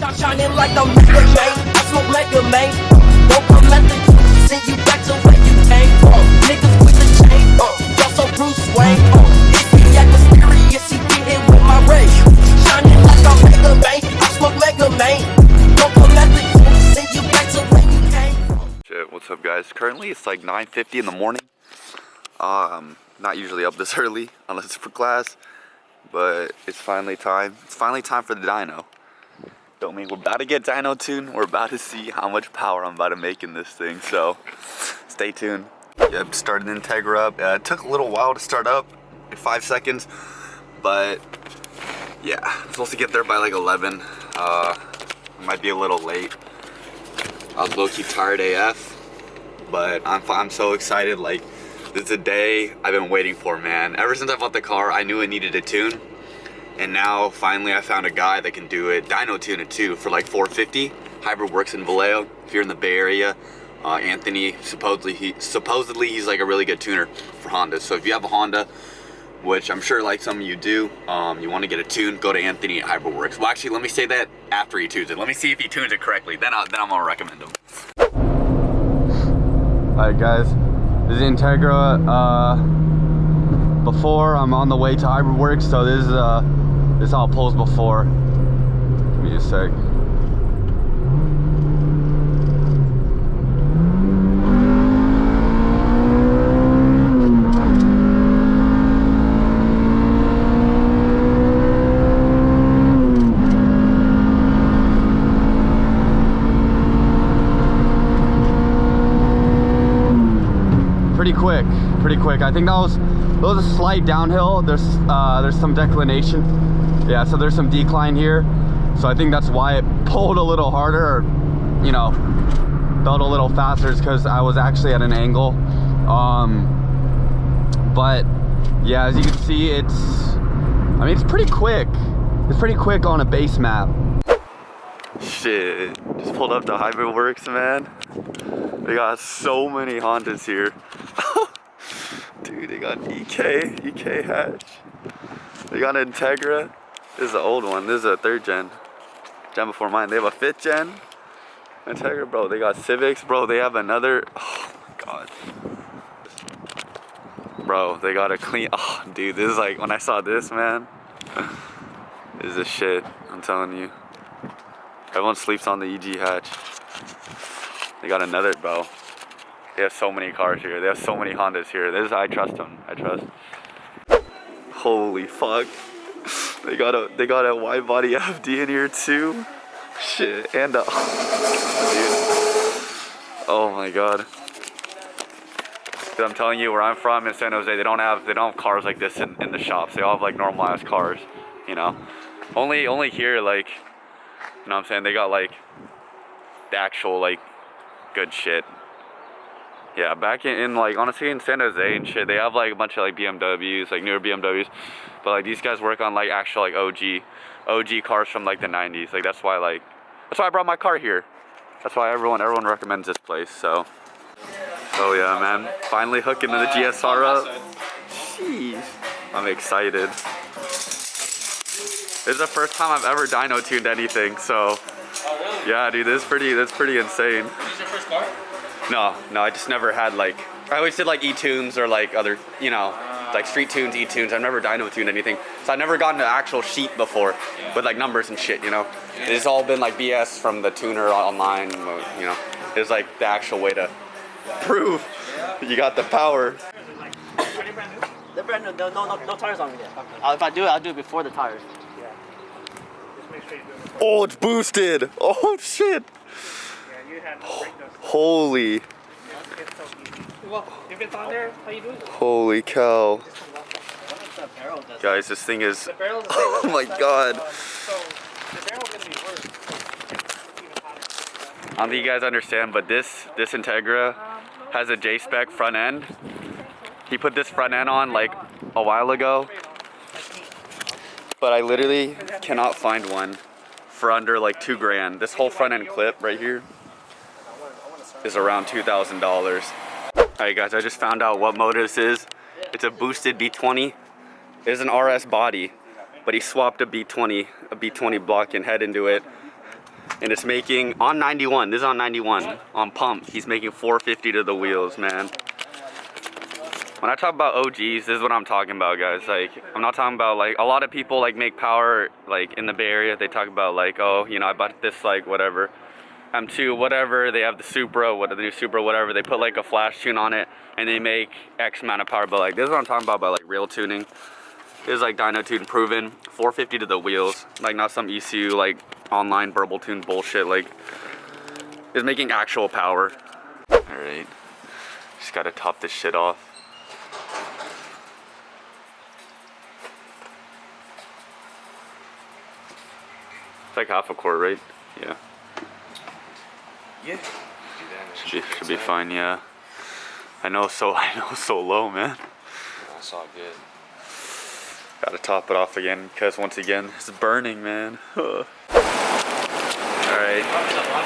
Stop shining like a mega man. I smoke mega man. Don't come at the send you back to where you came from. Niggas with the chain, y'all so Bruce Wayne. If he act mysterious, he get it with my ray. Shining like a mega man. I smoke mega man. Don't come at the send you back to where you came from. Shit, what's up, guys? Currently it's like 9:50 in the morning. Not usually up this early unless it's for class, but it's finally time. It's finally time for the dyno. Don't mean we're about to get dyno tuned. We're about to see how much power I'm about to make in this thing. So stay tuned. Yep, started Integra up. It took a little while to start up, like 5 seconds, but yeah, I'm supposed to get there by like 11. Might be a little late. I was low-key tired AF, but I'm so excited. Like, this is a day I've been waiting for, man. Ever since I bought the car, I knew it needed a tune. And now, finally, I found a guy that can do it. Dyno tune it, too, for like $450. Hybrid works in Vallejo. If you're in the Bay Area, Anthony, supposedly he's like a really good tuner for Honda. So if you have a Honda, which I'm sure like some of you do, you want to get a tune, go to Anthony at Hybrid Works. Well, actually, let me say that after he tunes it. Let me see if he tunes it correctly. Then I'm going to recommend him. Alright, guys. This is Integra before. I'm on the way to Hybrid Works, so this is how it pulls before. Give me a sec. Pretty quick. I think that was a slight downhill. There's some declination. Yeah, so there's some decline here. So I think that's why it pulled a little harder, or, you know, felt a little faster, is because I was actually at an angle. But yeah, as you can see, it's pretty quick. It's pretty quick on a base map. Shit, just pulled up to Hybrid Works, man. They got so many Hondas here. Dude, they got EK hatch. They got an Integra. This is the old one. This is a 3rd gen before mine. They have a 5th gen Integra, bro. They got Civics, bro. They have another. Oh my god, bro. They got a clean. Oh, dude, this is like when I saw this, man. This is a shit. I'm telling you. Everyone sleeps on the EG hatch. They got another, bro. They have so many cars here. They have so many Hondas here. I trust them. I trust. Holy fuck. They got a wide body FD in here too. Shit. And a dude. Oh my god. Dude, I'm telling you, where I'm from in San Jose, they don't have cars like this in the shops. They all have like normal ass cars, you know. Only here, like, you know what I'm saying, they got like the actual like good shit. Yeah, back in like, honestly, in San Jose and shit, they have like a bunch of like BMWs, like newer BMWs, but like these guys work on like actual like OG cars from like the 90s. Like that's why I brought my car here. That's why everyone recommends this place. So yeah, man, finally hooking the GSR up. Jeez, I'm excited. This is the first time I've ever dyno tuned anything, so yeah, dude, that's pretty insane. Is this your first car? No, I just never had like, I always did like E-tunes or like other, you know, like street tunes, E-tunes. I've never dyno tuned anything. So I've never gotten an actual sheet before with like numbers and shit, you know. It's all been like BS from the tuner online, you know. It's like the actual way to prove you got the power. They're brand new. No tires on them yet. If I do it, I'll do it before the tires. Yeah. Just make sure you do it. Oh, it's boosted. Oh shit. Yeah, you had no brake dust. Holy. It's so easy. Well, if it's on there, how you doing it? Holy cow. The barrel does. Guys, this thing is, The barrel's the same. oh my god. So the barrel's gonna be worse. Even hotter. I don't think you guys understand, but this Integra has a J-spec front end. He put this front end on like a while ago, but I literally cannot find one for under like $2 grand. This whole front end clip right here is around $2,000. Alright guys, I just found out what motor this is. It's a boosted B20. It is an RS body, but he swapped a B20 block and head into it. And it's making, on 91, this is on 91, on pump, he's making 450 to the wheels, man. When I talk about OGs, this is what I'm talking about, guys. Like, I'm not talking about, like, a lot of people, like, make power, like, in the Bay Area. They talk about, like, oh, you know, I bought this, like, whatever, M2, whatever. They have the Supra, the new Supra, whatever. They put, like, a flash tune on it, and they make X amount of power. But, like, this is what I'm talking about, like, real tuning. This is, like, dyno tune proven. 450 to the wheels. Like, not some ECU, like, online burble tune bullshit. Like, it's making actual power. All right. Just gotta top this shit off. It's like half a quart, right? Yeah. Yeah. Should be fine, yeah. I know so low, man. That's all good. Gotta top it off again because once again it's burning, man. Alright.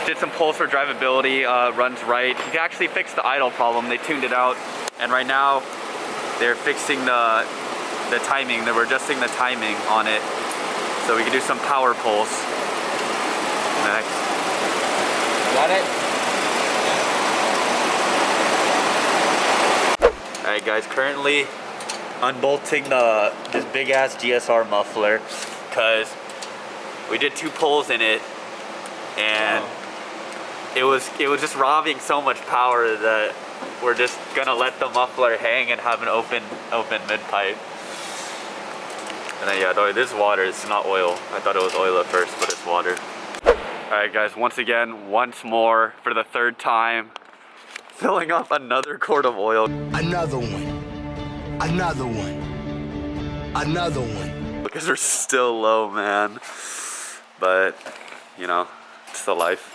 Did some pulse for drivability, runs right. You can actually fix the idle problem. They tuned it out, and right now they're fixing the timing. They were adjusting the timing on it. So we can do some power pulse next. Got it? Alright guys, currently unbolting this big ass GSR muffler because we did 2 pulls in it, and it was just robbing so much power that we're just gonna let the muffler hang and have an open mid pipe. And then, yeah, this is water, it's not oil. I thought it was oil at first, but it's water. Alright guys, once more, for the 3rd time, filling up another quart of oil. Another one. Another one. Another one. Because we're still low, man. But, you know, it's the life.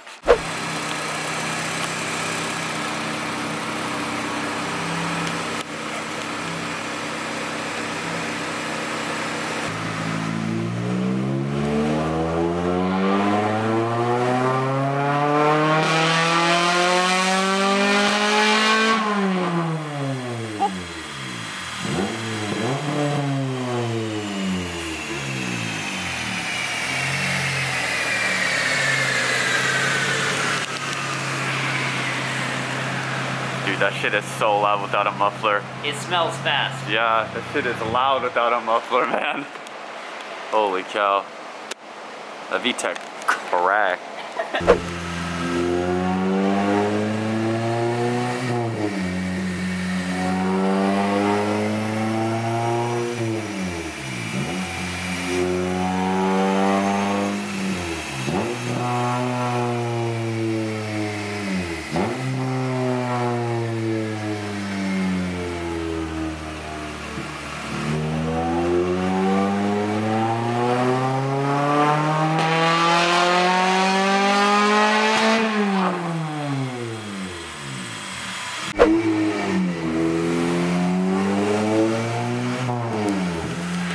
Dude, that shit is so loud without a muffler. It smells fast. Yeah, that shit is loud without a muffler, man. Holy cow. A VTEC crack.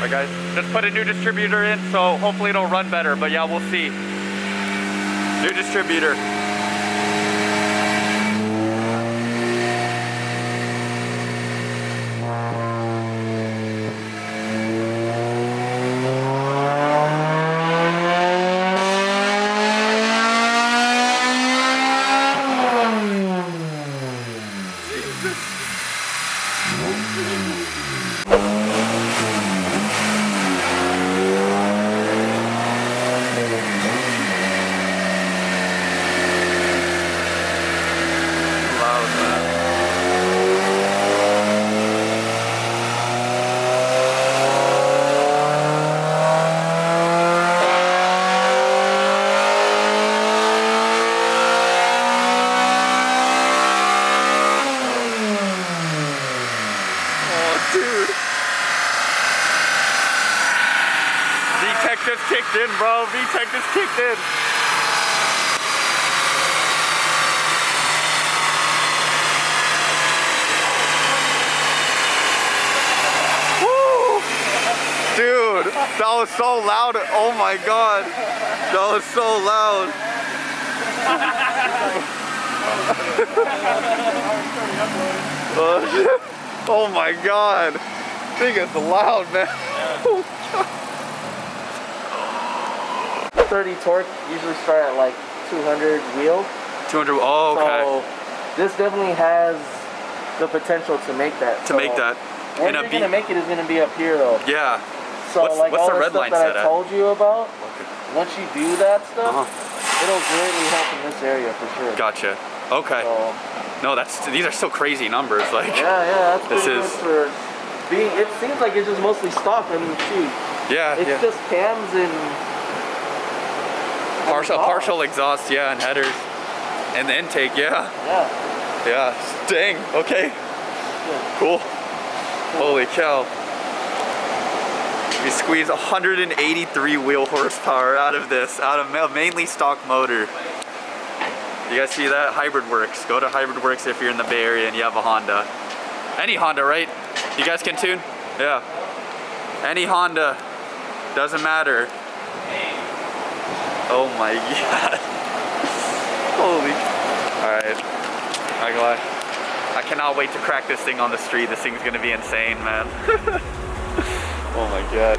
Alright guys, just put a new distributor in, so hopefully it'll run better, but yeah, we'll see. New distributor. VTEC just kicked in, bro. VTEC just kicked in. Woo! Dude, that was so loud. Oh my god. That was so loud. Oh my god. I think it's loud, man. 30 torque, usually start at like 200 wheel. 200. Oh, okay. So this definitely has the potential to make that. To make that. Where you're gonna make it is gonna be up here though. Yeah. So like what's all the the red stuff line that set I at? told you about, once you do that stuff, Uh-huh. it'll greatly help in this area for sure. Gotcha. Okay. So, No, these are still crazy numbers. Like. yeah, that's This pretty is- good for being. It seems like it's just mostly stock. I mean, shoot, Yeah. it's yeah. just cams and Partial exhaust, yeah, and headers, and the intake, yeah. Yeah. Dang. Okay. Cool. Holy cow. We squeeze 183 wheel horsepower out of this, out of a mainly stock motor. You guys see that? Hybrid Works. Go to Hybrid Works if you're in the Bay Area and you have a Honda. Any Honda, right? You guys can tune? Yeah. Any Honda. Doesn't matter. Oh my god. Holy. Alright. I cannot wait to crack this thing on the street. This thing's gonna be insane, man. Oh my god.